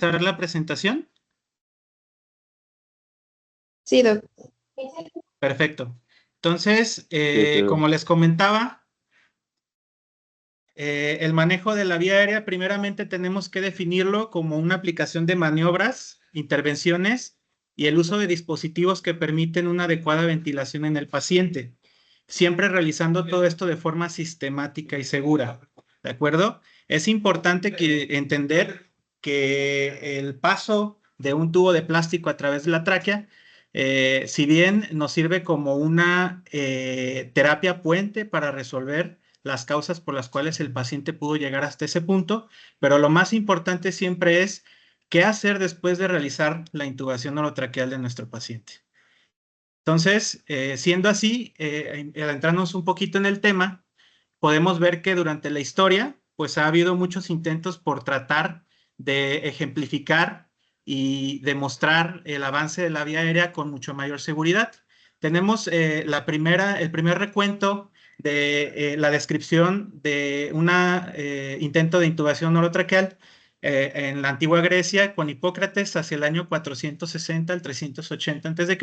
¿Empezar la presentación? Sí, doc. Perfecto. Entonces, Sí. como les comentaba, el manejo de la vía aérea, primeramente tenemos que definirlo como una aplicación de maniobras, intervenciones y el uso de dispositivos que permiten una adecuada ventilación en el paciente, siempre realizando todo esto de forma sistemática y segura. ¿De acuerdo? Es importante entender que el paso de un tubo de plástico a través de la tráquea, si bien nos sirve como una terapia puente para resolver las causas por las cuales el paciente pudo llegar hasta ese punto, pero lo más importante siempre es qué hacer después de realizar la intubación orotraqueal de nuestro paciente. Entonces, siendo así, adentrándonos un poquito en el tema, podemos ver que durante la historia, pues ha habido muchos intentos por tratar de ejemplificar y demostrar el avance de la vía aérea con mucho mayor seguridad. Tenemos el primer recuento de la descripción de un intento de intubación orotraqueal en la antigua Grecia con Hipócrates hacia el año 460 al 380 a.C.,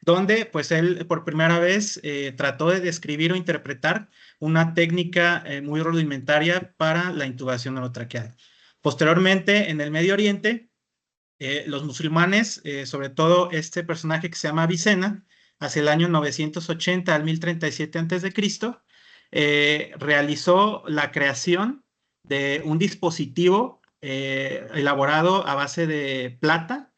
donde pues él por primera vez trató de describir o interpretar una técnica muy rudimentaria para la intubación orotraqueal. Posteriormente, en el Medio Oriente, los musulmanes, sobre todo este personaje que se llama Avicena, hacia el año 980 al 1037 a.C., realizó la creación de un dispositivo elaborado a base de plata,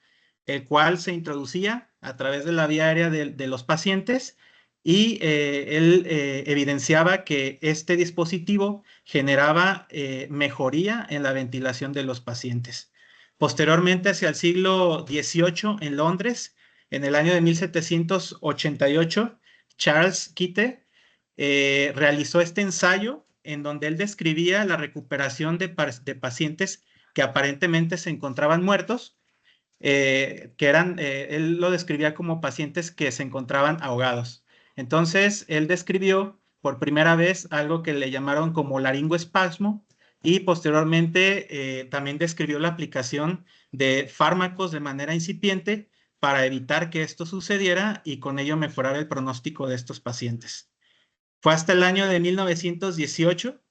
el cual se introducía a través de la vía aérea de los pacientes y él evidenciaba que este dispositivo generaba mejoría en la ventilación de los pacientes. Posteriormente, hacia el siglo XVIII, en Londres, en el año de 1788, Charles Kittel realizó este ensayo en donde él describía la recuperación de pacientes que aparentemente se encontraban muertos, él lo describía como pacientes que se encontraban ahogados. Entonces, él describió por primera vez algo que le llamaron como laringoespasmo y posteriormente también describió la aplicación de fármacos de manera incipiente para evitar que esto sucediera y con ello mejorar el pronóstico de estos pacientes. Fue hasta el año de 1918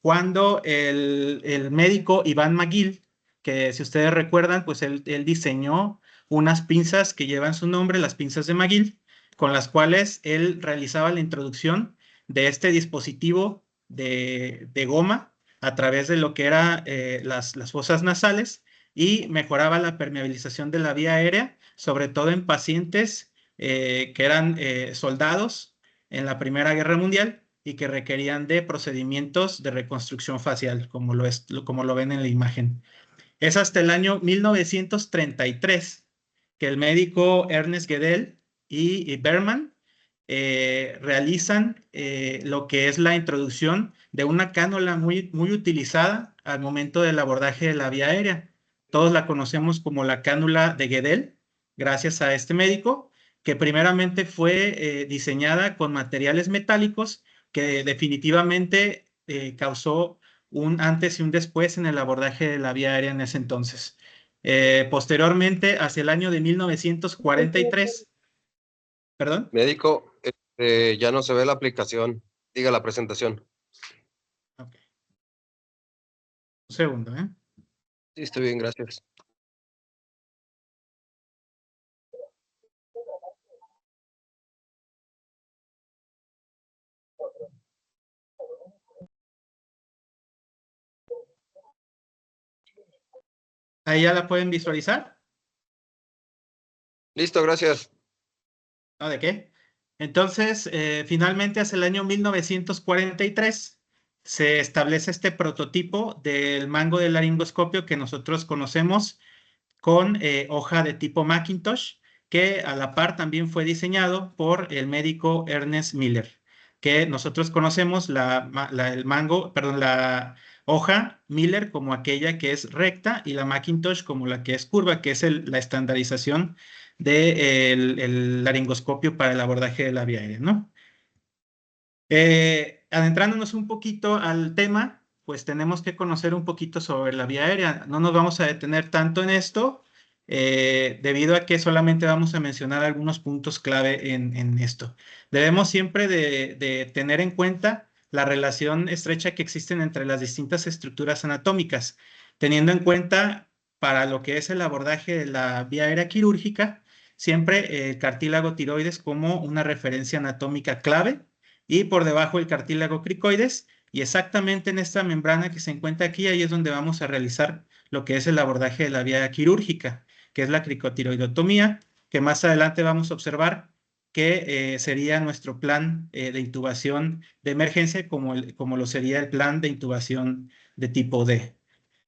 cuando el médico Iván McGill, que si ustedes recuerdan, pues él diseñó unas pinzas que llevan su nombre, las pinzas de McGill, con las cuales él realizaba la introducción de este dispositivo de goma a través de lo que eran las fosas nasales y mejoraba la permeabilización de la vía aérea, sobre todo en pacientes que eran soldados en la Primera Guerra Mundial y que requerían de procedimientos de reconstrucción facial, como lo ven en la imagen. Es hasta el año 1933 que el médico Ernest Gödel y Berman realizan lo que es la introducción de una cánula muy, muy utilizada al momento del abordaje de la vía aérea. Todos la conocemos como la cánula de Gödel, gracias a este médico, que primeramente fue diseñada con materiales metálicos que definitivamente causó un antes y un después en el abordaje de la vía aérea en ese entonces. Posteriormente, hacia el año de 1943, ¿perdón? Médico, ya no se ve la aplicación. Diga la presentación. Ok. Un segundo, ¿eh? Sí, estoy bien, gracias. Ahí ya la pueden visualizar. Listo, gracias. ¿No? ¿De qué? Entonces, finalmente, hacia el año 1943, se establece este prototipo del mango de laringoscopio que nosotros conocemos con hoja de tipo Macintosh, que a la par también fue diseñado por el médico Ernest Miller, que nosotros conocemos la hoja Miller como aquella que es recta y la Macintosh como la que es curva, que es la estandarización del laringoscopio para el abordaje de la vía aérea, ¿no? Adentrándonos un poquito al tema, pues tenemos que conocer un poquito sobre la vía aérea. No nos vamos a detener tanto en esto, debido a que solamente vamos a mencionar algunos puntos clave en esto. Debemos siempre de tener en cuenta la relación estrecha que existen entre las distintas estructuras anatómicas, teniendo en cuenta para lo que es el abordaje de la vía aérea quirúrgica, siempre el cartílago tiroides como una referencia anatómica clave y por debajo el cartílago cricoides, y exactamente en esta membrana que se encuentra aquí, ahí es donde vamos a realizar lo que es el abordaje de la vía quirúrgica, que es la cricotiroidotomía, que más adelante vamos a observar que sería nuestro plan de intubación de emergencia, como lo sería el plan de intubación de tipo D.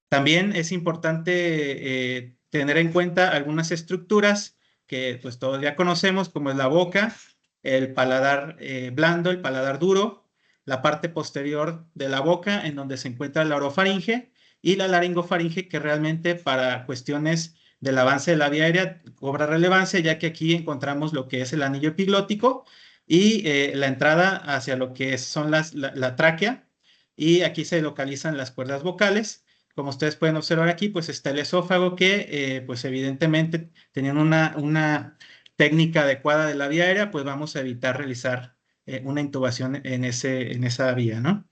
También es importante tener en cuenta algunas estructuras que pues todos ya conocemos, como es la boca, el paladar blando, el paladar duro, la parte posterior de la boca en donde se encuentra la orofaringe y la laringofaringe, que realmente para cuestiones del avance de la vía aérea cobra relevancia, ya que aquí encontramos lo que es el anillo epiglótico y la entrada hacia lo que son la tráquea, y aquí se localizan las cuerdas vocales. Como ustedes pueden observar aquí, pues está el esófago que, pues evidentemente, teniendo una técnica adecuada de la vía aérea, pues vamos a evitar realizar una intubación en esa vía, ¿no?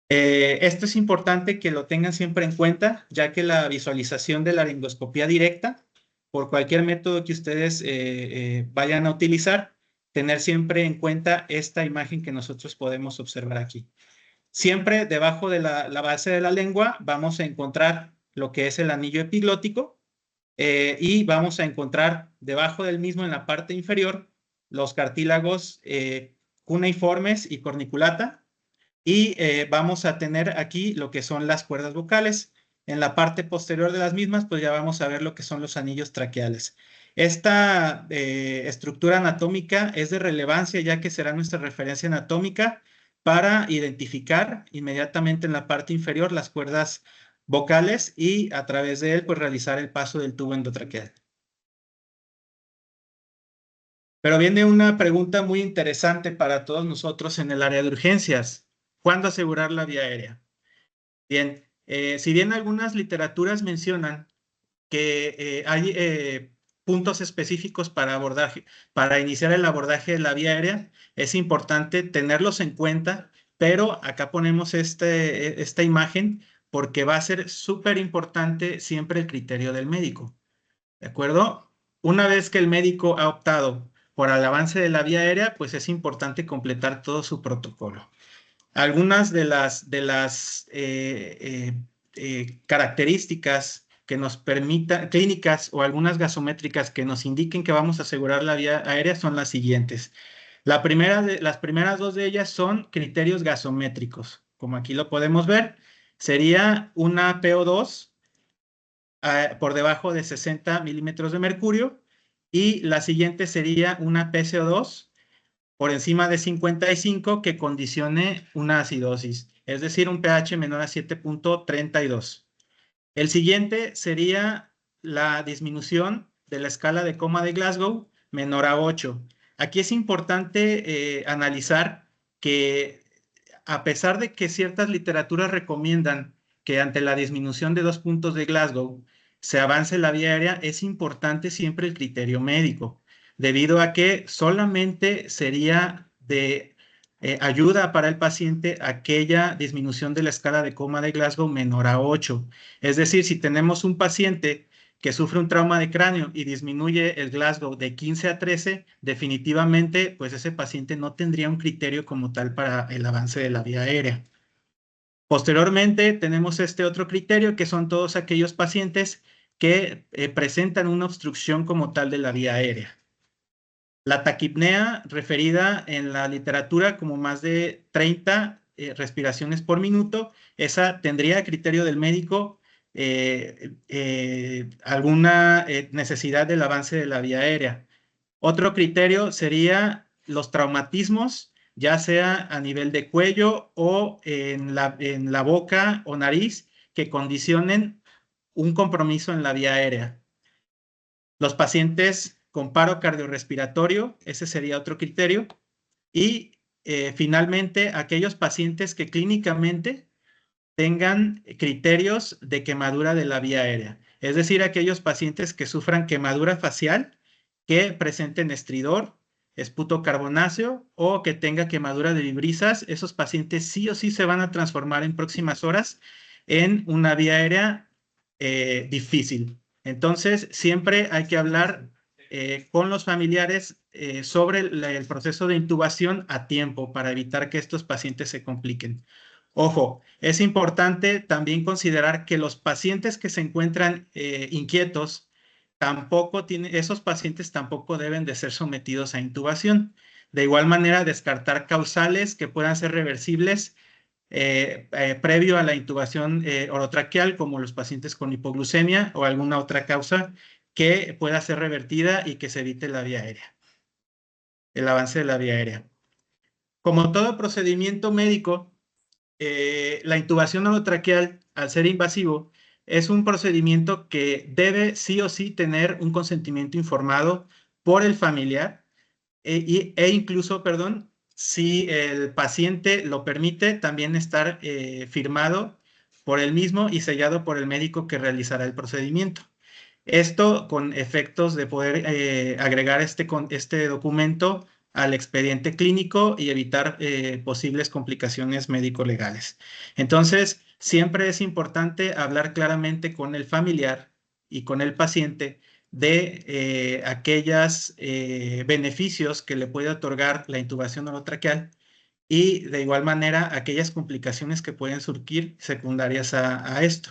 Esto es importante que lo tengan siempre en cuenta, ya que la visualización de la laringoscopía directa, por cualquier método que ustedes vayan a utilizar, tener siempre en cuenta esta imagen que nosotros podemos observar aquí. Siempre debajo de la base de la lengua vamos a encontrar lo que es el anillo epiglótico, y vamos a encontrar debajo del mismo, en la parte inferior, los cartílagos cuneiformes y corniculata, y vamos a tener aquí lo que son las cuerdas vocales. En la parte posterior de las mismas, pues ya vamos a ver lo que son los anillos traqueales. Esta estructura anatómica es de relevancia, ya que será nuestra referencia anatómica para identificar inmediatamente en la parte inferior las cuerdas vocales y a través de él, pues realizar el paso del tubo endotraqueal. Pero viene una pregunta muy interesante para todos nosotros en el área de urgencias. ¿Cuándo asegurar la vía aérea? Bien, si bien algunas literaturas mencionan que hay puntos específicos para iniciar el abordaje de la vía aérea, es importante tenerlos en cuenta, pero acá ponemos esta imagen porque va a ser súper importante siempre el criterio del médico, ¿de acuerdo? Una vez que el médico ha optado por el avance de la vía aérea, pues es importante completar todo su protocolo. Algunas de las características que nos permitan, clínicas o algunas gasométricas que nos indiquen que vamos a asegurar la vía aérea son las siguientes. Las primeras dos de ellas son criterios gasométricos. Como aquí lo podemos ver, sería una PO2 por debajo de 60 milímetros de mercurio, y la siguiente sería una PCO2 por encima de 55 que condicione una acidosis, es decir, un pH menor a 7.32. El siguiente sería la disminución de la escala de coma de Glasgow menor a 8. Aquí es importante analizar que, a pesar de que ciertas literaturas recomiendan que ante la disminución de 2 puntos de Glasgow se avance la vía aérea, es importante siempre el criterio médico, debido a que solamente sería de ayuda para el paciente aquella disminución de la escala de coma de Glasgow menor a 8. Es decir, si tenemos un paciente que sufre un trauma de cráneo y disminuye el Glasgow de 15 a 13, definitivamente, pues ese paciente no tendría un criterio como tal para el avance de la vía aérea. Posteriormente, tenemos este otro criterio, que son todos aquellos pacientes que presentan una obstrucción como tal de la vía aérea. La taquipnea, referida en la literatura como más de 30 respiraciones por minuto, esa tendría a criterio del médico alguna necesidad del avance de la vía aérea. Otro criterio sería los traumatismos, ya sea a nivel de cuello o en la boca o nariz, que condicionen un compromiso en la vía aérea. Los pacientes con paro cardiorrespiratorio, ese sería otro criterio. Y finalmente, aquellos pacientes que clínicamente tengan criterios de quemadura de la vía aérea. Es decir, aquellos pacientes que sufran quemadura facial, que presenten estridor, esputo carbonáceo o que tenga quemadura de vibrisas, esos pacientes sí o sí se van a transformar en próximas horas en una vía aérea difícil. Entonces, siempre hay que hablar con los familiares sobre el proceso de intubación a tiempo para evitar que estos pacientes se compliquen. Ojo, es importante también considerar que los pacientes que se encuentran inquietos, esos pacientes tampoco deben de ser sometidos a intubación. De igual manera, descartar causales que puedan ser reversibles previo a la intubación orotraqueal, como los pacientes con hipoglucemia o alguna otra causa que pueda ser revertida y que se evite la vía aérea, el avance de la vía aérea. Como todo procedimiento médico, la intubación orotraqueal, al ser invasivo, es un procedimiento que debe sí o sí tener un consentimiento informado por el familiar e incluso, perdón, si el paciente lo permite, también estar firmado por él mismo y sellado por el médico que realizará el procedimiento. Esto con efectos de poder agregar este documento al expediente clínico y evitar posibles complicaciones médico-legales. Entonces, siempre es importante hablar claramente con el familiar y con el paciente de aquellos beneficios que le puede otorgar la intubación orotraqueal y de igual manera aquellas complicaciones que pueden surgir secundarias a esto.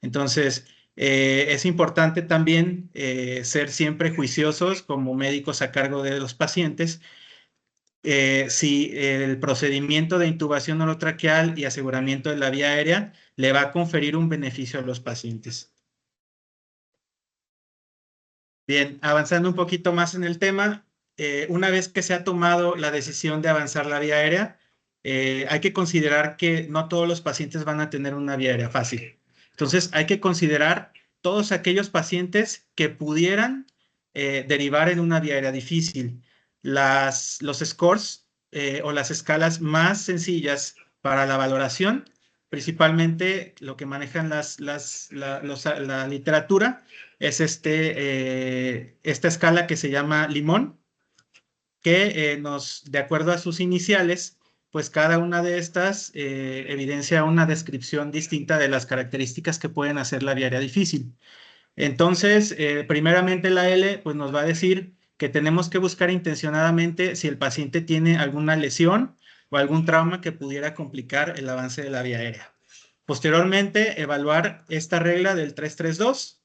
Entonces, es importante también ser siempre juiciosos como médicos a cargo de los pacientes. Si el procedimiento de intubación orotraqueal y aseguramiento de la vía aérea le va a conferir un beneficio a los pacientes. Bien, avanzando un poquito más en el tema, una vez que se ha tomado la decisión de avanzar la vía aérea, hay que considerar que no todos los pacientes van a tener una vía aérea fácil. Entonces, hay que considerar todos aquellos pacientes que pudieran derivar en una vía aérea difícil. Los scores o las escalas más sencillas para la valoración, principalmente lo que manejan la literatura, es esta escala que se llama Limón, que de acuerdo a sus iniciales, pues cada una de estas evidencia una descripción distinta de las características que pueden hacer la vía aérea difícil. Entonces, primeramente la L, pues nos va a decir que tenemos que buscar intencionadamente si el paciente tiene alguna lesión o algún trauma que pudiera complicar el avance de la vía aérea. Posteriormente, evaluar esta regla del 3-3-2,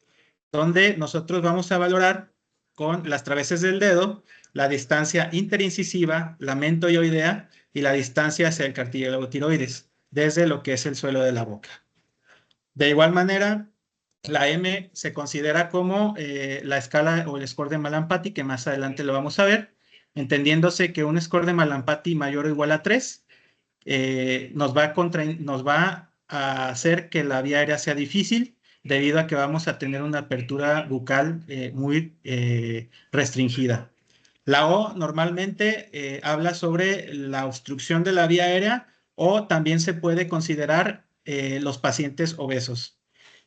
donde nosotros vamos a valorar con las traveses del dedo la distancia interincisiva, la mentoidea y la distancia hacia el cartílago tiroides, desde lo que es el suelo de la boca. De igual manera, la M se considera como la escala o el score de Malampati, que más adelante lo vamos a ver, entendiéndose que un score de Malampati mayor o igual a 3 nos va a hacer que la vía aérea sea difícil debido a que vamos a tener una apertura bucal muy restringida. La O normalmente habla sobre la obstrucción de la vía aérea o también se puede considerar los pacientes obesos.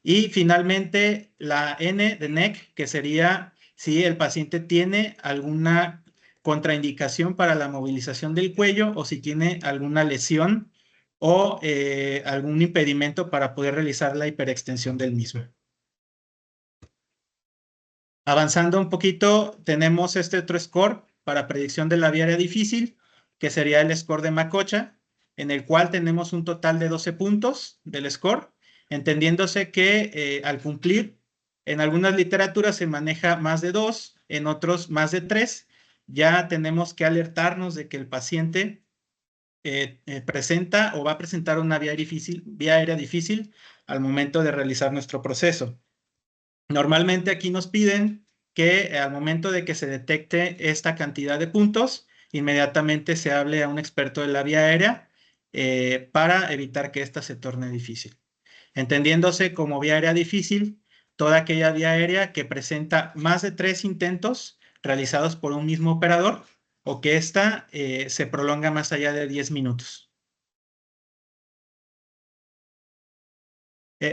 Y finalmente la N de NEC, que sería si el paciente tiene alguna contraindicación para la movilización del cuello o si tiene alguna lesión o algún impedimento para poder realizar la hiperextensión del mismo. Avanzando un poquito, tenemos este otro score para predicción de la vía aérea difícil, que sería el score de Macocha, en el cual tenemos un total de 12 puntos del score, entendiéndose que al cumplir, en algunas literaturas se maneja más de 2, en otros más de 3, ya tenemos que alertarnos de que el paciente presenta o va a presentar una vía aérea difícil al momento de realizar nuestro proceso. Normalmente aquí nos piden que al momento de que se detecte esta cantidad de puntos, inmediatamente se hable a un experto de la vía aérea para evitar que ésta se torne difícil. Entendiéndose como vía aérea difícil, toda aquella vía aérea que presenta más de 3 intentos realizados por un mismo operador o que ésta se prolonga más allá de 10 minutos.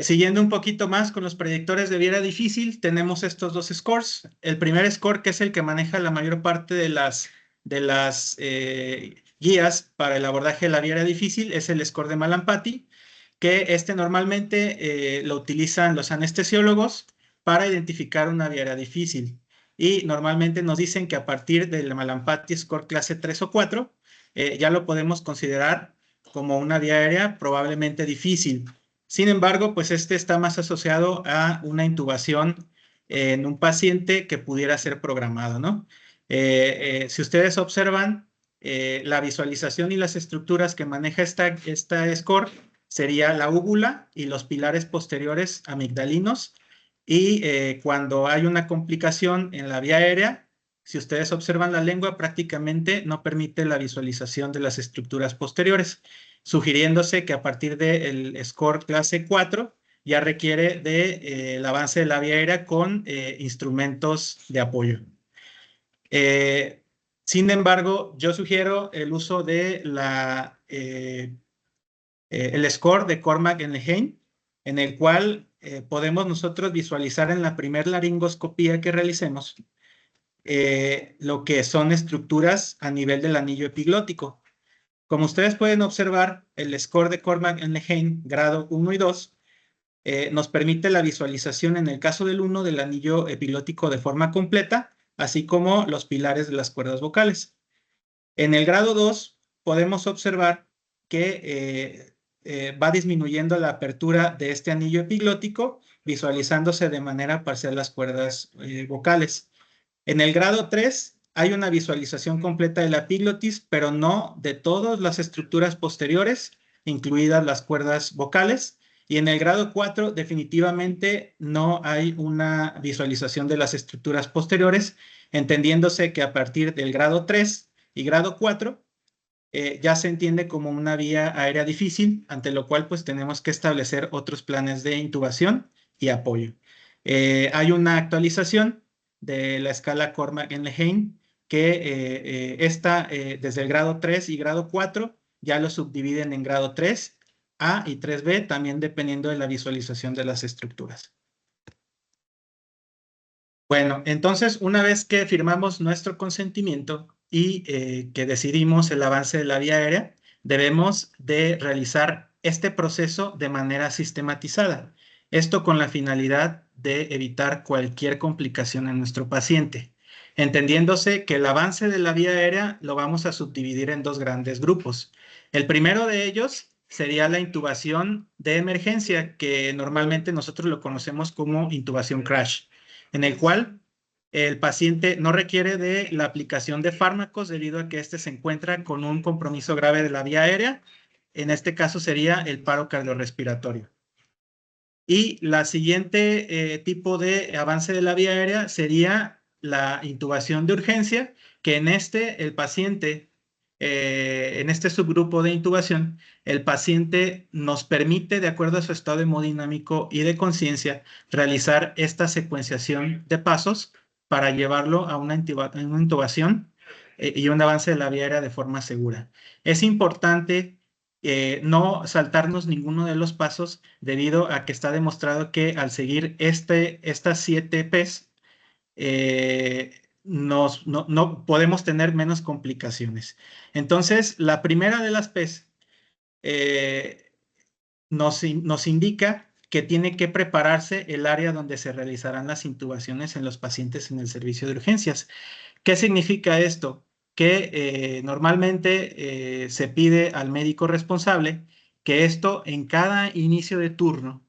Siguiendo un poquito más con los predictores de viera difícil, tenemos estos dos scores. El primer score, que es el que maneja la mayor parte de las guías para el abordaje de la viera difícil, es el score de Malampati, que normalmente lo utilizan los anestesiólogos para identificar una viera difícil. Y normalmente nos dicen que a partir del Malampati score clase 3 o 4, ya lo podemos considerar como una vía aérea probablemente difícil. Sin embargo, pues está más asociado a una intubación en un paciente que pudiera ser programado, ¿no? Si ustedes observan, la visualización y las estructuras que maneja esta score sería la úvula y los pilares posteriores amigdalinos. Y cuando hay una complicación en la vía aérea, si ustedes observan la lengua, prácticamente no permite la visualización de las estructuras posteriores, sugiriéndose que a partir del score clase 4 ya requiere el avance de la vía aérea con instrumentos de apoyo. Sin embargo, yo sugiero el uso de el score de Cormack-Lehane, en el cual podemos nosotros visualizar en la primer laringoscopía que realicemos lo que son estructuras a nivel del anillo epiglótico. Como ustedes pueden observar, el score de Cormack-Lehane, grado 1 y 2, nos permite la visualización en el caso del 1 del anillo epiglótico de forma completa, así como los pilares de las cuerdas vocales. En el grado 2 podemos observar que va disminuyendo la apertura de este anillo epiglótico, visualizándose de manera parcial las cuerdas vocales. En el grado 3 hay una visualización completa de la epiglotis, pero no de todas las estructuras posteriores, incluidas las cuerdas vocales. Y en el grado 4 definitivamente no hay una visualización de las estructuras posteriores, entendiéndose que a partir del grado 3 y grado 4 ya se entiende como una vía aérea difícil, ante lo cual pues tenemos que establecer otros planes de intubación y apoyo. Hay una actualización de la escala Cormack-Lehane que desde el grado 3 y grado 4 ya lo subdividen en grado 3A y 3B, también dependiendo de la visualización de las estructuras. Bueno, entonces una vez que firmamos nuestro consentimiento y que decidimos el avance de la vía aérea, debemos de realizar este proceso de manera sistematizada. Esto con la finalidad de evitar cualquier complicación en nuestro paciente, entendiéndose que el avance de la vía aérea lo vamos a subdividir en dos grandes grupos. El primero de ellos sería la intubación de emergencia, que normalmente nosotros lo conocemos como intubación crash, en el cual el paciente no requiere de la aplicación de fármacos debido a que éste se encuentra con un compromiso grave de la vía aérea. En este caso sería el paro cardiorrespiratorio. Y la siguiente tipo de avance de la vía aérea sería la intubación de urgencia, que en el paciente, en este subgrupo de intubación, el paciente nos permite, de acuerdo a su estado hemodinámico y de conciencia, realizar esta secuenciación de pasos para llevarlo a una intubación y un avance de la vía aérea de forma segura. Es importante no saltarnos ninguno de los pasos debido a que está demostrado que al seguir estas 7 Ps no podemos tener menos complicaciones. Entonces, la primera de las Ps nos indica que tiene que prepararse el área donde se realizarán las intubaciones en los pacientes en el servicio de urgencias. ¿Qué significa esto? Que normalmente se pide al médico responsable que esto en cada inicio de turno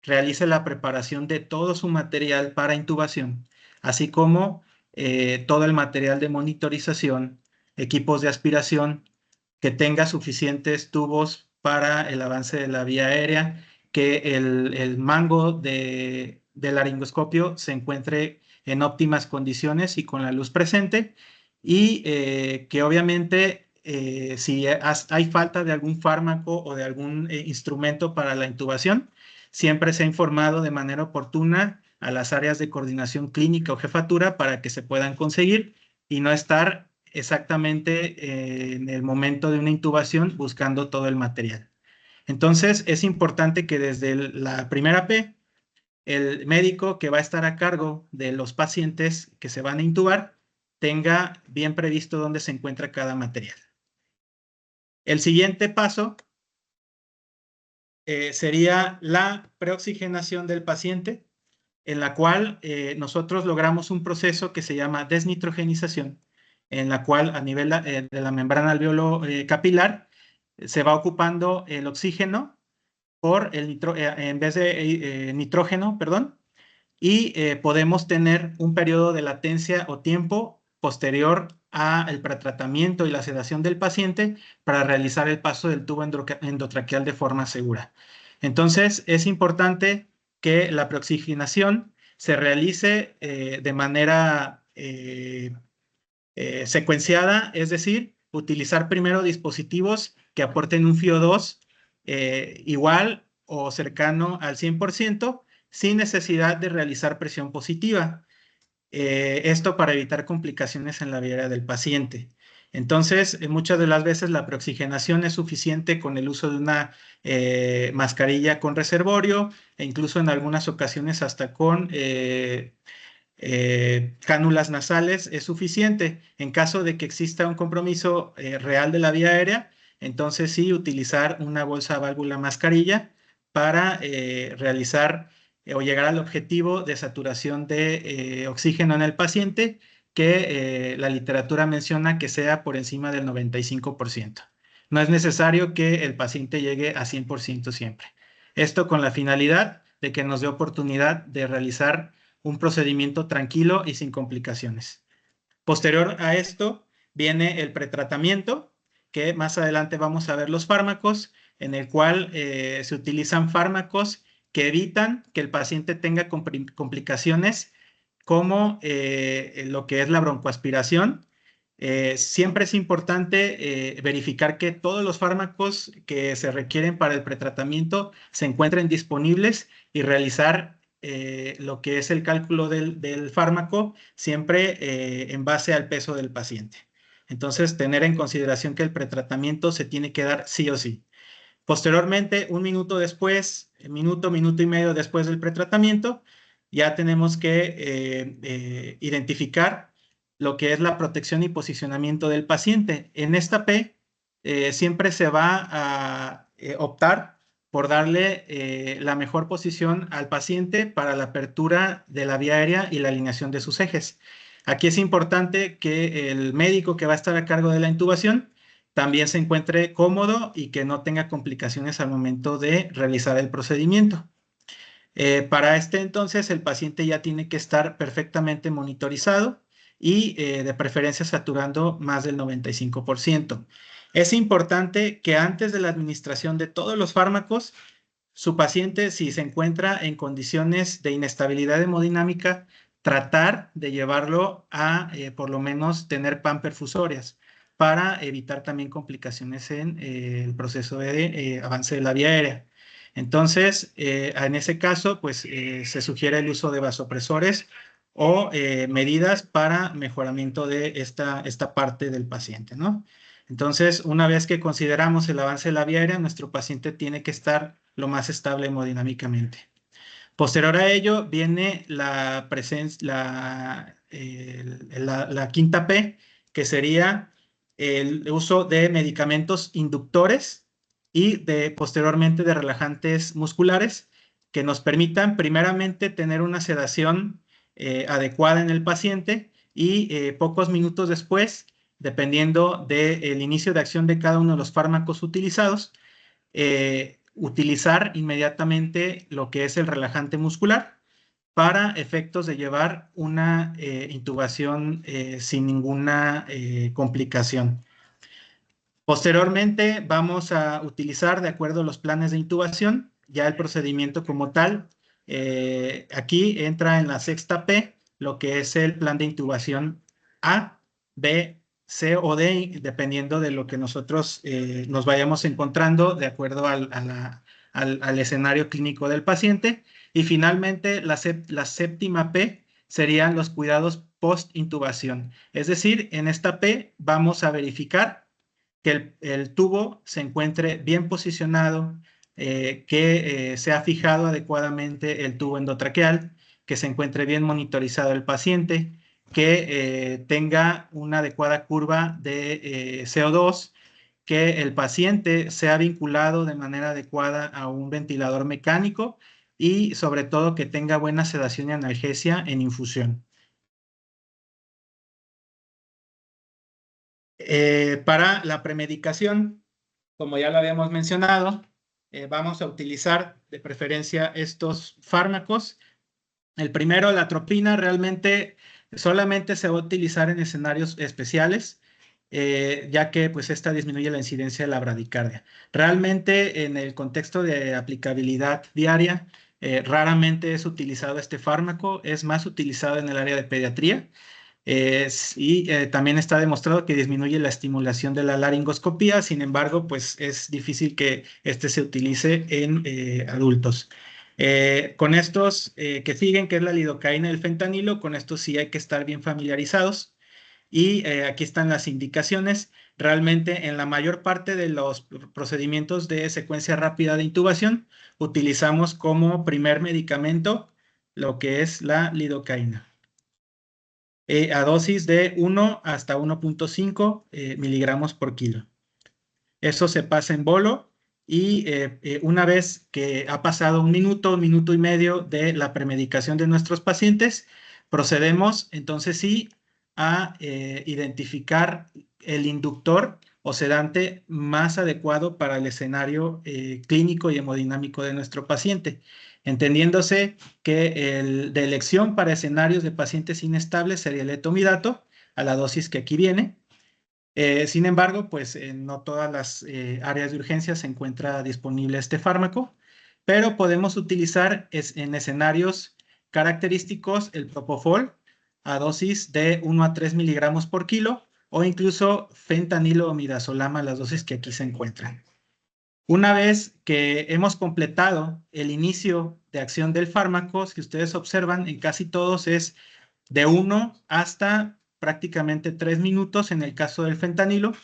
realice la preparación de todo su material para intubación, así como todo el material de monitorización, equipos de aspiración, que tenga suficientes tubos para el avance de la vía aérea, que el mango del laringoscopio se encuentre en óptimas condiciones y con la luz presente, y que obviamente si hay falta de algún fármaco o de algún instrumento para la intubación, siempre se ha informado de manera oportuna a las áreas de coordinación clínica o jefatura para que se puedan conseguir y no estar exactamente en el momento de una intubación buscando todo el material. Entonces, es importante que desde la primera P, el médico que va a estar a cargo de los pacientes que se van a intubar tenga bien previsto dónde se encuentra cada material. El siguiente paso sería la preoxigenación del paciente, en la cual nosotros logramos un proceso que se llama desnitrogenización, en la cual a nivel de la membrana alveolo capilar se va ocupando el oxígeno por en vez de nitrógeno, perdón, y podemos tener un periodo de latencia o tiempo posterior al pretratamiento y la sedación del paciente para realizar el paso del tubo endotraqueal de forma segura. Entonces, es importante que la preoxigenación se realice de manera secuenciada, es decir, utilizar primero dispositivos que aporten un FiO2 igual o cercano al 100%, sin necesidad de realizar presión positiva. Esto para evitar complicaciones en la vida del paciente. Entonces, muchas de las veces la preoxigenación es suficiente con el uso de una mascarilla con reservorio e incluso en algunas ocasiones hasta con cánulas nasales es suficiente. En caso de que exista un compromiso real de la vía aérea, entonces sí utilizar una bolsa válvula mascarilla para realizar o llegar al objetivo de saturación de oxígeno en el paciente, que la literatura menciona que sea por encima del 95%. No es necesario que el paciente llegue a 100% siempre. Esto con la finalidad de que nos dé oportunidad de realizar un procedimiento tranquilo y sin complicaciones. Posterior a esto viene el pretratamiento, que más adelante vamos a ver los fármacos, en el cual se utilizan fármacos que evitan que el paciente tenga complicaciones como lo que es la broncoaspiración. Siempre es importante verificar que todos los fármacos que se requieren para el pretratamiento se encuentren disponibles y realizar lo que es el cálculo del fármaco siempre en base al peso del paciente. Entonces, tener en consideración que el pretratamiento se tiene que dar sí o sí. Posteriormente, un minuto después, minuto y medio después del pretratamiento, ya tenemos que identificar lo que es la protección y posicionamiento del paciente. En esta P siempre se va a optar por darle la mejor posición al paciente para la apertura de la vía aérea y la alineación de sus ejes. Aquí es importante que el médico que va a estar a cargo de la intubación también se encuentre cómodo y que no tenga complicaciones al momento de realizar el procedimiento. Para este entonces, el paciente ya tiene que estar perfectamente monitorizado y de preferencia saturando más del 95%. Es importante que antes de la administración de todos los fármacos, su paciente, si se encuentra en condiciones de inestabilidad hemodinámica, tratar de llevarlo a por lo menos tener PAN perfusorias para evitar también complicaciones en el proceso de avance de la vía aérea. Entonces, en ese caso, pues se sugiere el uso de vasopresores o medidas para mejoramiento de esta parte del paciente, ¿no? Entonces, una vez que consideramos el avance de la vía aérea, nuestro paciente tiene que estar lo más estable hemodinámicamente. Posterior a ello viene la quinta P, que sería el uso de medicamentos inductores y posteriormente de relajantes musculares que nos permitan primeramente tener una sedación adecuada en el paciente y pocos minutos después, dependiendo del inicio de acción de cada uno de los fármacos utilizados, utilizar inmediatamente lo que es el relajante muscular para efectos de llevar una intubación sin ninguna complicación. Posteriormente vamos a utilizar, de acuerdo a los planes de intubación, ya el procedimiento como tal. Aquí entra en la sexta P lo que es el plan de intubación A, B, C o D, dependiendo de lo que nosotros nos vayamos encontrando de acuerdo al escenario clínico del paciente. Y finalmente, la séptima P serían los cuidados post-intubación. Es decir, en esta P vamos a verificar que el tubo se encuentre bien posicionado, que sea fijado adecuadamente el tubo endotraqueal, que se encuentre bien monitorizado el paciente, que tenga una adecuada curva de CO2, que el paciente sea vinculado de manera adecuada a un ventilador mecánico y sobre todo que tenga buena sedación y analgesia en infusión. Para la premedicación, como ya lo habíamos mencionado, vamos a utilizar de preferencia estos fármacos. El primero, la atropina, realmente solamente se va a utilizar en escenarios especiales, ya que pues esta disminuye la incidencia de la bradicardia. Realmente en el contexto de aplicabilidad diaria, raramente es utilizado este fármaco, es más utilizado en el área de pediatría. También está demostrado que disminuye la estimulación de la laringoscopía, sin embargo, pues es difícil que este se utilice en adultos. Con estos que siguen, que es la lidocaína y el fentanilo, con estos sí hay que estar bien familiarizados. Y aquí están las indicaciones. Realmente en la mayor parte de los procedimientos de secuencia rápida de intubación, utilizamos como primer medicamento lo que es la lidocaína a dosis de 1 hasta 1.5 miligramos por kilo. Eso se pasa en bolo y una vez que ha pasado un minuto y medio de la premedicación de nuestros pacientes, procedemos entonces sí a identificar el inductor o sedante más adecuado para el escenario clínico y hemodinámico de nuestro paciente, entendiéndose que el de elección para escenarios de pacientes inestables sería el etomidato a la dosis que aquí viene. Sin embargo, pues no todas las áreas de urgencia se encuentra disponible este fármaco, pero podemos utilizar en escenarios característicos el propofol a dosis de 1 a 3 miligramos por kilo o incluso fentanilo o midazolam a las dosis que aquí se encuentran. Una vez que hemos completado el inicio de acción del fármaco, si ustedes observan, en casi todos es de 1 hasta prácticamente 3 minutos en el caso del fentanilo.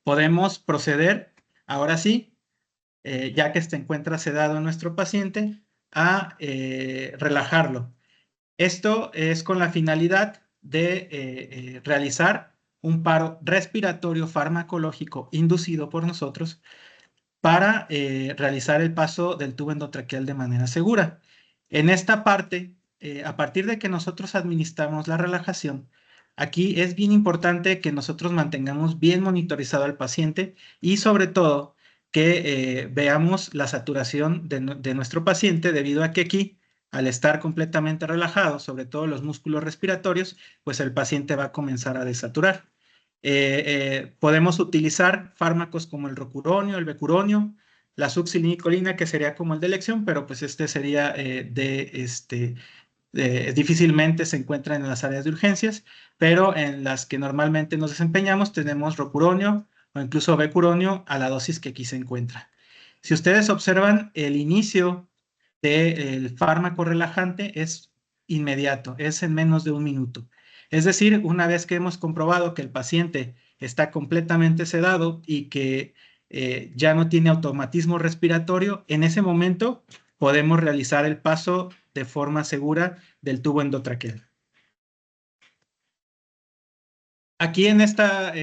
Podemos proceder, ahora sí, ya que se encuentra sedado nuestro paciente, a relajarlo. Esto es con la finalidad de realizar un paro respiratorio farmacológico inducido por nosotros para realizar el paso del tubo endotraqueal de manera segura. En esta parte, a partir de que nosotros administramos la relajación, aquí es bien importante que nosotros mantengamos bien monitorizado al paciente y sobre todo que veamos la saturación de nuestro paciente debido a que aquí, al estar completamente relajado, sobre todo los músculos respiratorios, pues el paciente va a comenzar a desaturar. Podemos utilizar fármacos como el rocuronio, el becuronio, la succinilcolina, que sería como el de elección, pero pues este sería difícilmente se encuentra en las áreas de urgencias, pero en las que normalmente nos desempeñamos tenemos rocuronio o incluso becuronio a la dosis que aquí se encuentra. Si ustedes observan, el inicio del fármaco relajante es inmediato, es en menos de un minuto. Es decir, una vez que hemos comprobado que el paciente está completamente sedado y que ya no tiene automatismo respiratorio, en ese momento podemos realizar el paso de forma segura del tubo endotraqueal. Aquí en esta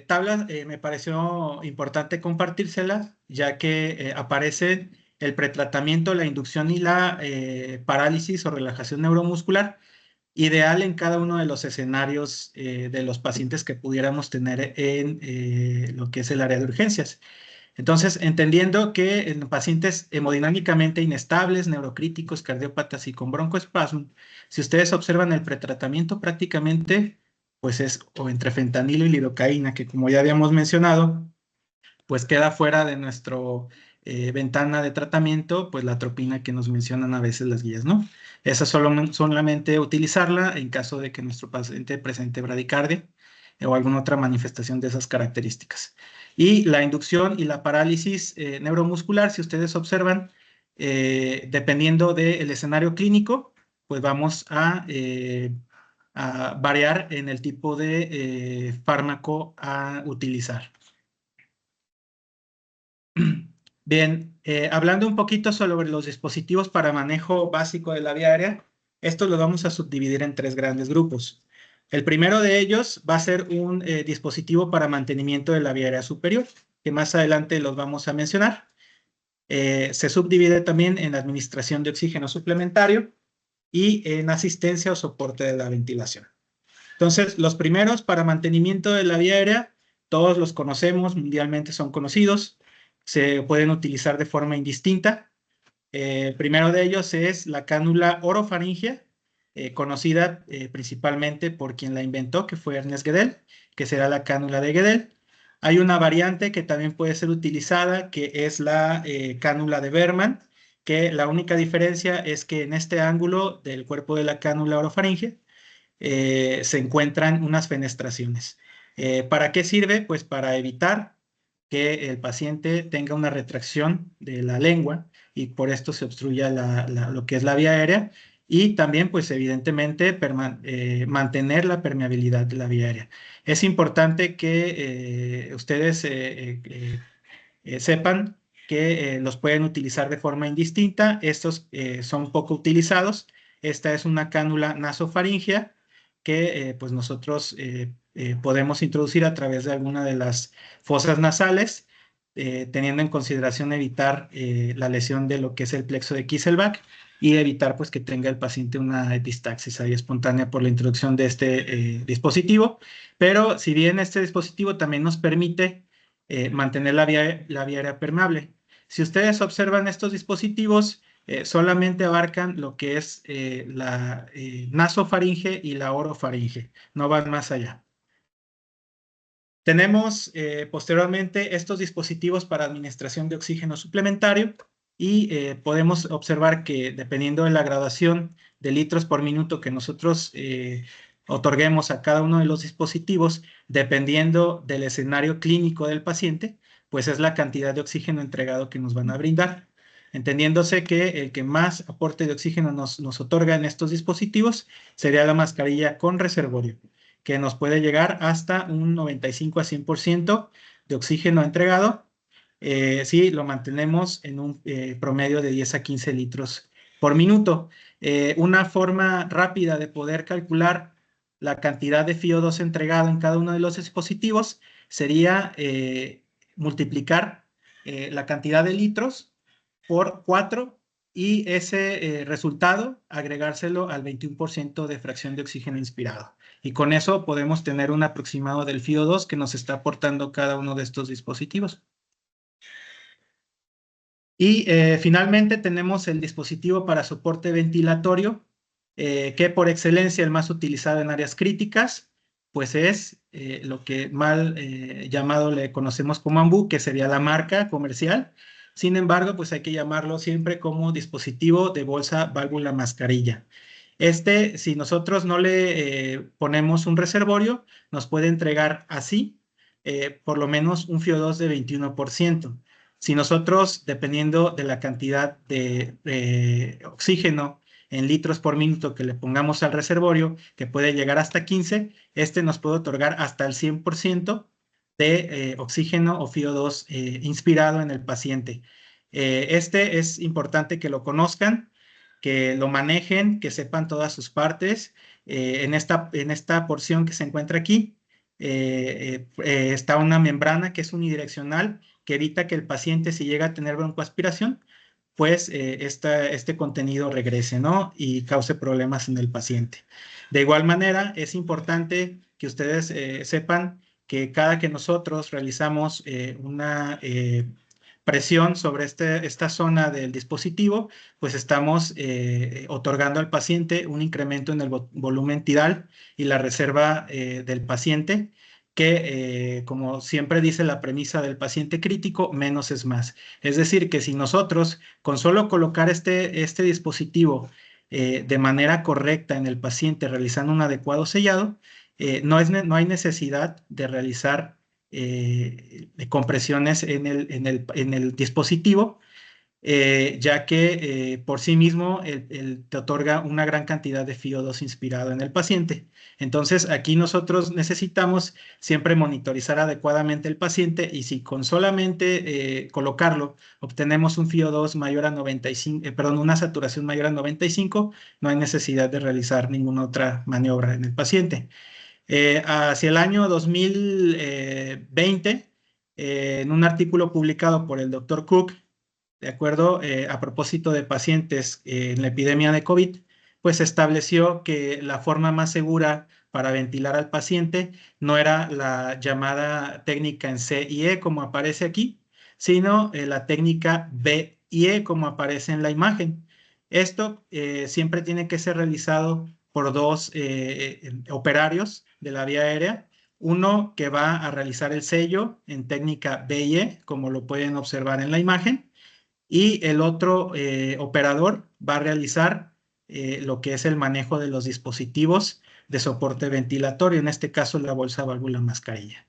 tabla me pareció importante compartírsela, ya que aparece el pretratamiento, la inducción y la parálisis o relajación neuromuscular, ideal en cada uno de los escenarios de los pacientes que pudiéramos tener en lo que es el área de urgencias. Entonces, entendiendo que en pacientes hemodinámicamente inestables, neurocríticos, cardiópatas y con broncoespasmo, si ustedes observan el pretratamiento prácticamente, pues es o entre fentanilo y lidocaína, que como ya habíamos mencionado, pues queda fuera de nuestro ventana de tratamiento, pues la atropina que nos mencionan a veces las guías, ¿no? Esa solamente utilizarla en caso de que nuestro paciente presente bradicardia o alguna otra manifestación de esas características. Y la inducción y la parálisis neuromuscular, si ustedes observan, dependiendo del escenario clínico, pues vamos a variar en el tipo de fármaco a utilizar. Bien, hablando un poquito sobre los dispositivos para manejo básico de la vía aérea, esto lo vamos a subdividir en 3 grandes grupos. El primero de ellos va a ser un dispositivo para mantenimiento de la vía aérea superior, que más adelante los vamos a mencionar. Se subdivide también en administración de oxígeno suplementario y en asistencia o soporte de la ventilación. Entonces, los primeros para mantenimiento de la vía aérea, todos los conocemos, mundialmente son conocidos, se pueden utilizar de forma indistinta. El primero de ellos es la cánula orofaringea, conocida principalmente por quien la inventó, que fue Ernest Guedel, que será la cánula de Guedel. Hay una variante que también puede ser utilizada, que es la cánula de Berman, que la única diferencia es que en este ángulo del cuerpo de la cánula orofaringea se encuentran unas fenestraciones. ¿Para qué sirve? Pues para evitar que el paciente tenga una retracción de la lengua y por esto se obstruya lo que es la vía aérea y también, pues evidentemente, mantener la permeabilidad de la vía aérea. Es importante que ustedes sepan que los pueden utilizar de forma indistinta. Estos son poco utilizados. Esta es una cánula nasofaringea que pues nosotros podemos introducir a través de alguna de las fosas nasales, teniendo en consideración evitar la lesión de lo que es el plexo de Kieselbach y evitar pues que tenga el paciente una epistaxis ahí espontánea por la introducción de este dispositivo. Pero si bien este dispositivo también nos permite mantener la vía aérea permeable. Si ustedes observan estos dispositivos, solamente abarcan lo que es la nasofaringe y la orofaringe, no van más allá. Tenemos posteriormente estos dispositivos para administración de oxígeno suplementario y podemos observar que dependiendo de la graduación de litros por minuto que nosotros otorguemos a cada uno de los dispositivos, dependiendo del escenario clínico del paciente, pues es la cantidad de oxígeno entregado que nos van a brindar. Entendiéndose que el que más aporte de oxígeno nos otorga en estos dispositivos sería la mascarilla con reservorio, que nos puede llegar hasta un 95 a 100% de oxígeno entregado si lo mantenemos en un promedio de 10 a 15 litros por minuto. Una forma rápida de poder calcular la cantidad de FiO2 entregado en cada uno de los dispositivos sería multiplicar la cantidad de litros por 4 y ese resultado agregárselo al 21% de fracción de oxígeno inspirado. Y con eso podemos tener un aproximado del FiO2 que nos está aportando cada uno de estos dispositivos. Y finalmente tenemos el dispositivo para soporte ventilatorio, que por excelencia el más utilizado en áreas críticas, pues es lo que mal llamado le conocemos como AMBU, que sería la marca comercial. Sin embargo, pues hay que llamarlo siempre como dispositivo de bolsa válvula mascarilla. Si nosotros no le ponemos un reservorio, nos puede entregar así por lo menos un FiO2 de 21%. Si nosotros, dependiendo de la cantidad de oxígeno en litros por minuto que le pongamos al reservorio, que puede llegar hasta 15, nos puede otorgar hasta el 100% de oxígeno o FiO2 inspirado en el paciente. Es importante que lo conozcan, que lo manejen, que sepan todas sus partes. En esta porción que se encuentra aquí, está una membrana que es unidireccional, que evita que el paciente, si llega a tener broncoaspiración, pues este contenido regrese, ¿no? Y cause problemas en el paciente. De igual manera, es importante que ustedes sepan que cada que nosotros realizamos una presión sobre esta zona del dispositivo, pues estamos otorgando al paciente un incremento en el volumen tidal y la reserva del paciente, que como siempre dice la premisa del paciente crítico, menos es más. Es decir, que si nosotros con solo colocar este dispositivo de manera correcta en el paciente, realizando un adecuado sellado, no hay necesidad de realizar compresiones en el dispositivo, ya que por sí mismo te otorga una gran cantidad de FiO2 inspirado en el paciente. Entonces, aquí nosotros necesitamos siempre monitorizar adecuadamente el paciente y si con solamente colocarlo obtenemos un FiO2 mayor a 95, perdón, una saturación mayor a 95, no hay necesidad de realizar ninguna otra maniobra en el paciente. Hacia el año 2020, en un artículo publicado por el doctor Cook, de acuerdo, a propósito de pacientes en la epidemia de COVID, pues estableció que la forma más segura para ventilar al paciente no era la llamada técnica en C y E como aparece aquí, sino la técnica B y E como aparece en la imagen. Esto siempre tiene que ser realizado por dos operarios de la vía aérea, uno que va a realizar el sello en técnica B y E, como lo pueden observar en la imagen, y el otro operador va a realizar lo que es el manejo de los dispositivos de soporte ventilatorio, en este caso la bolsa válvula mascarilla.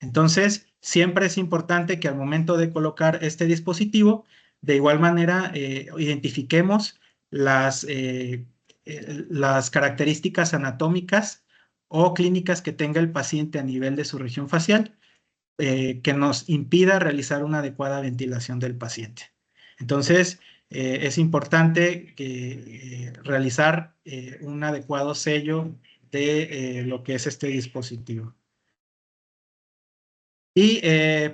Entonces, siempre es importante que al momento de colocar este dispositivo, de igual manera, identifiquemos las características anatómicas o clínicas que tenga el paciente a nivel de su región facial, que nos impida realizar una adecuada ventilación del paciente. Entonces, es importante realizar un adecuado sello de lo que es este dispositivo. Y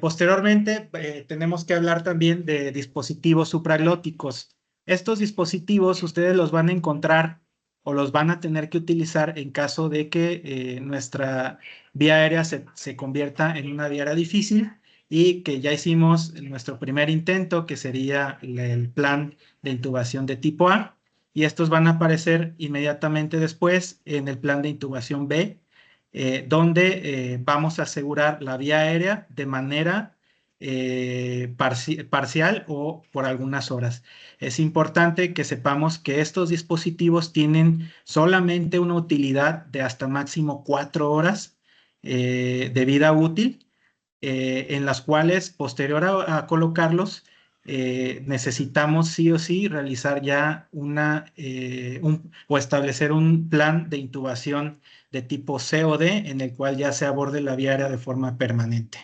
posteriormente tenemos que hablar también de dispositivos supraglóticos. Estos dispositivos ustedes los van a encontrar o los van a tener que utilizar en caso de que nuestra vía aérea se convierta en una vía aérea difícil y que ya hicimos nuestro primer intento, que sería el plan de intubación de tipo A, y estos van a aparecer inmediatamente después en el plan de intubación B, donde vamos a asegurar la vía aérea de manera parcial o por algunas horas. Es importante que sepamos que estos dispositivos tienen solamente una utilidad de hasta máximo 4 horas de vida útil, en las cuales posterior a colocarlos, necesitamos sí o sí realizar ya o establecer un plan de intubación de tipo C o D en el cual ya se aborde la vía aérea de forma permanente.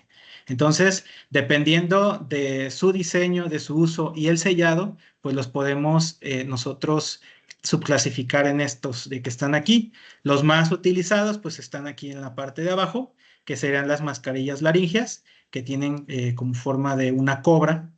Entonces, dependiendo de su diseño, de su uso y el sellado, pues los podemos nosotros subclasificar en estos de que están aquí. Los más utilizados pues están aquí en la parte de abajo, que serían las mascarillas laringeas, que tienen como forma de una cobra,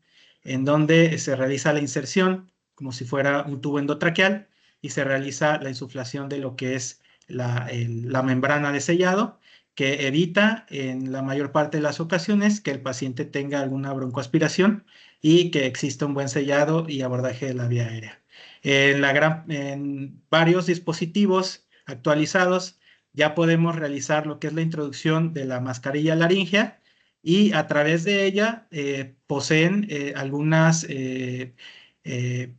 en donde se realiza la inserción como si fuera un tubo endotraqueal y se realiza la insuflación de lo que es la membrana de sellado, que evita en la mayor parte de las ocasiones que el paciente tenga alguna broncoaspiración y que exista un buen sellado y abordaje de la vía aérea. En varios dispositivos actualizados ya podemos realizar lo que es la introducción de la mascarilla laringea y a través de ella poseen algunos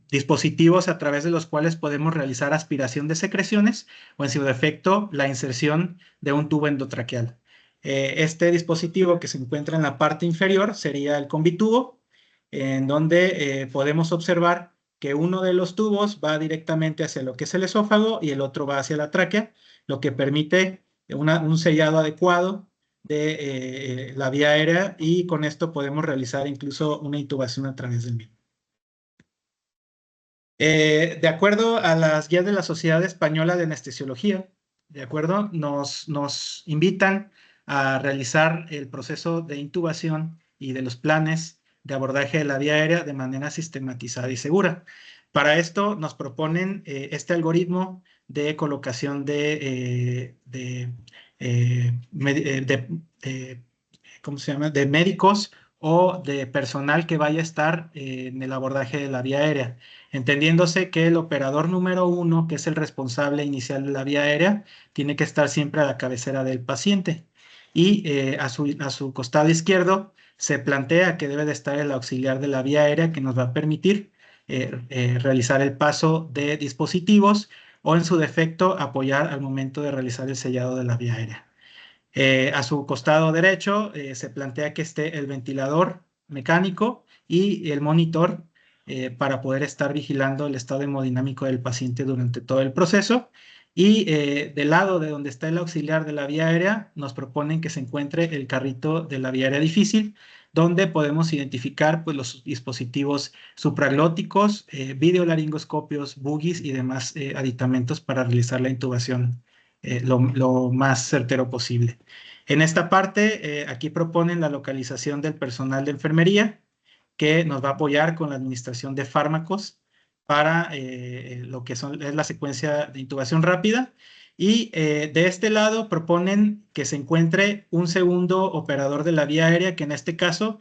dispositivos a través de los cuales podemos realizar aspiración de secreciones o en su defecto la inserción de un tubo endotraqueal. Este dispositivo que se encuentra en la parte inferior sería el combitubo, en donde podemos observar que uno de los tubos va directamente hacia lo que es el esófago y el otro va hacia la tráquea, lo que permite un sellado adecuado de la vía aérea y con esto podemos realizar incluso una intubación a través del mismo. De acuerdo a las guías de la Sociedad Española de Anestesiología, de acuerdo, nos invitan a realizar el proceso de intubación y de los planes de abordaje de la vía aérea de manera sistematizada y segura. Para esto nos proponen este algoritmo de colocación ¿cómo se llama? De médicos o de personal que vaya a estar en el abordaje de la vía aérea, entendiéndose que el operador número 1, que es el responsable inicial de la vía aérea, tiene que estar siempre a la cabecera del paciente. Y a su costado izquierdo se plantea que debe de estar el auxiliar de la vía aérea que nos va a permitir realizar el paso de dispositivos o en su defecto apoyar al momento de realizar el sellado de la vía aérea. A su costado derecho se plantea que esté el ventilador mecánico y el monitor para poder estar vigilando el estado hemodinámico del paciente durante todo el proceso. Y del lado de donde está el auxiliar de la vía aérea, nos proponen que se encuentre el carrito de la vía aérea difícil, donde podemos identificar pues, los dispositivos supraglóticos, videolaringoscopios, buggies y demás aditamentos para realizar la intubación lo más certero posible. En esta parte, aquí proponen la localización del personal de enfermería, que nos va a apoyar con la administración de fármacos para lo que es la secuencia de intubación rápida. Y de este lado proponen que se encuentre un segundo operador de la vía aérea, que en este caso,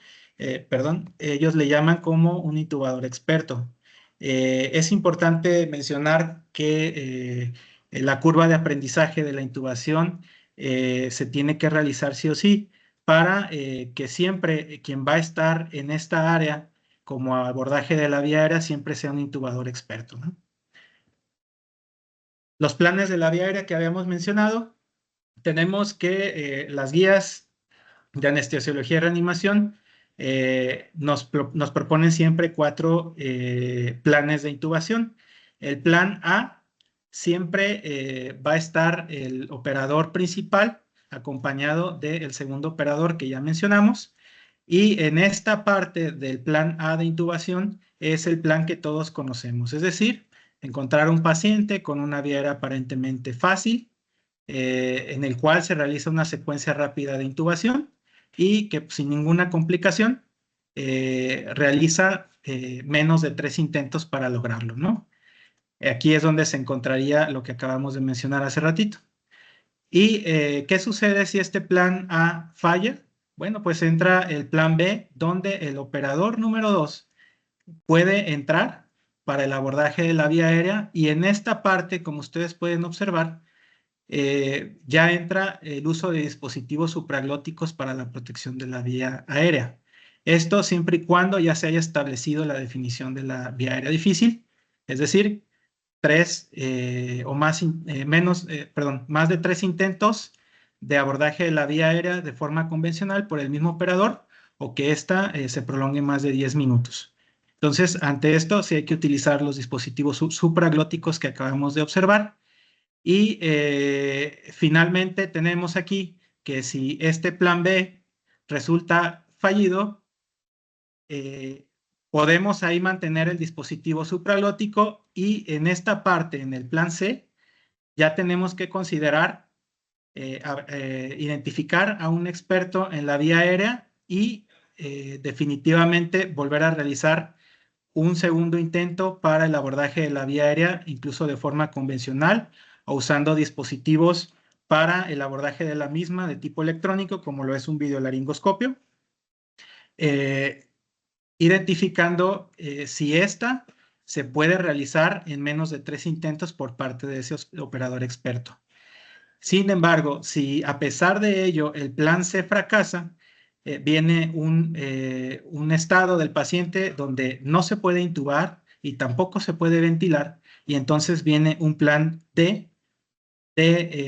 perdón, ellos le llaman como un intubador experto. Es importante mencionar que la curva de aprendizaje de la intubación se tiene que realizar sí o sí para que siempre quien va a estar en esta área como abordaje de la vía aérea siempre sea un intubador experto, ¿no? Los planes de la vía aérea que habíamos mencionado, tenemos que las guías de anestesiología y reanimación nos proponen siempre 4 planes de intubación. El plan A siempre va a estar el operador principal acompañado del segundo operador que ya mencionamos. Y en esta parte del plan A de intubación es el plan que todos conocemos, es decir, encontrar un paciente con una vía aérea aparentemente fácil, en el cual se realiza una secuencia rápida de intubación y que sin ninguna complicación realiza menos de 3 intentos para lograrlo, ¿no? Aquí es donde se encontraría lo que acabamos de mencionar hace ratito. ¿Y qué sucede si este plan A falla? Bueno, pues entra el plan B, donde el operador número 2 puede entrar para el abordaje de la vía aérea y en esta parte, como ustedes pueden observar, ya entra el uso de dispositivos supraglóticos para la protección de la vía aérea. Esto siempre y cuando ya se haya establecido la definición de la vía aérea difícil, es decir, o más, más de 3 intentos de abordaje de la vía aérea de forma convencional por el mismo operador o que ésta se prolongue más de 10 minutos. Entonces, ante esto, sí hay que utilizar los dispositivos supraglóticos que acabamos de observar. Y finalmente tenemos aquí que si este plan B resulta fallido, eh, podemos ahí mantener el dispositivo supraglótico y en esta parte, en el plan C, ya tenemos que considerar identificar a un experto en la vía aérea y definitivamente volver a realizar un segundo intento para el abordaje de la vía aérea, incluso de forma convencional o usando dispositivos para el abordaje de la misma de tipo electrónico, como lo es un videolaringoscopio, eh, identificando si esta se puede realizar en menos de 3 intentos por parte de ese operador experto. Sin embargo, si a pesar de ello el plan se fracasa, viene un estado del paciente donde no se puede intubar y tampoco se puede ventilar, y entonces viene un plan de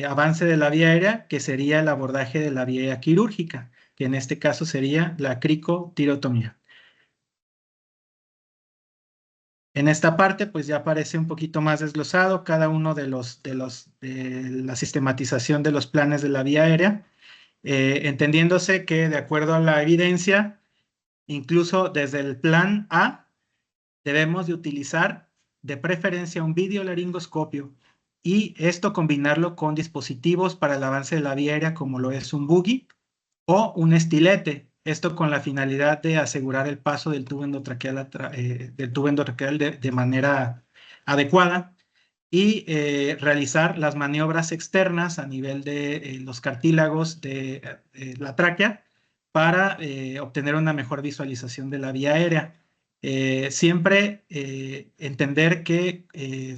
avance de la vía aérea, que sería el abordaje de la vía quirúrgica, que en este caso sería la cricotirotomía. En esta parte, pues ya aparece un poquito más desglosado cada uno de la sistematización de los planes de la vía aérea, entendiéndose que de acuerdo a la evidencia, incluso desde el plan A, debemos de utilizar de preferencia un videolaringoscopio y esto combinarlo con dispositivos para el avance de la vía aérea como lo es un buggy o un estilete. Esto con la finalidad de asegurar el paso del tubo endotraqueal, de manera adecuada y realizar las maniobras externas a nivel de los cartílagos de la tráquea para obtener una mejor visualización de la vía aérea. Siempre entender que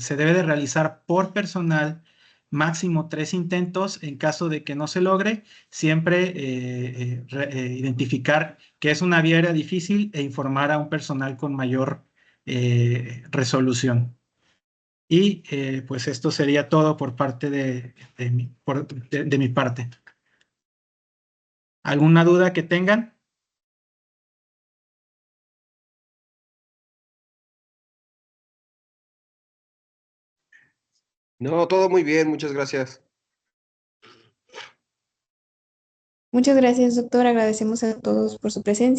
se debe de realizar por personal máximo 3 intentos. En caso de que no se logre, siempre identificar que es una vía aérea difícil e informar a un personal con mayor resolución. Y pues esto sería todo por parte de mi parte. ¿Alguna duda que tengan? No, todo muy bien, muchas gracias. Muchas gracias, doctor. Agradecemos a todos por su presencia.